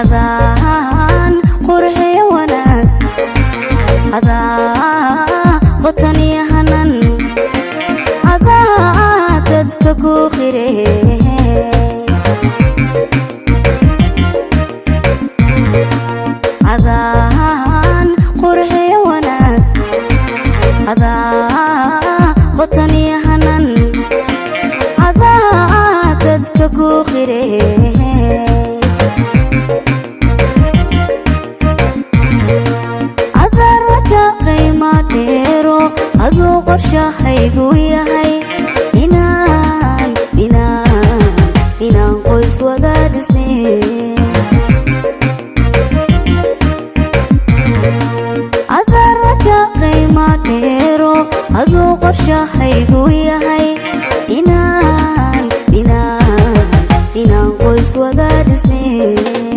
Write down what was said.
adaan qurxiyo wanaag adaa qotaniya hanan adaa dadka ku qiree adaan qurxiyo wanaag adaa qotaniya hanan adaa dadka ku qiree aduu qorshahaygu yahay inaan qoys wada dhisnay adaraka qiima dheero aduu qorshahaygu yahay inaan qoys wada dhisnay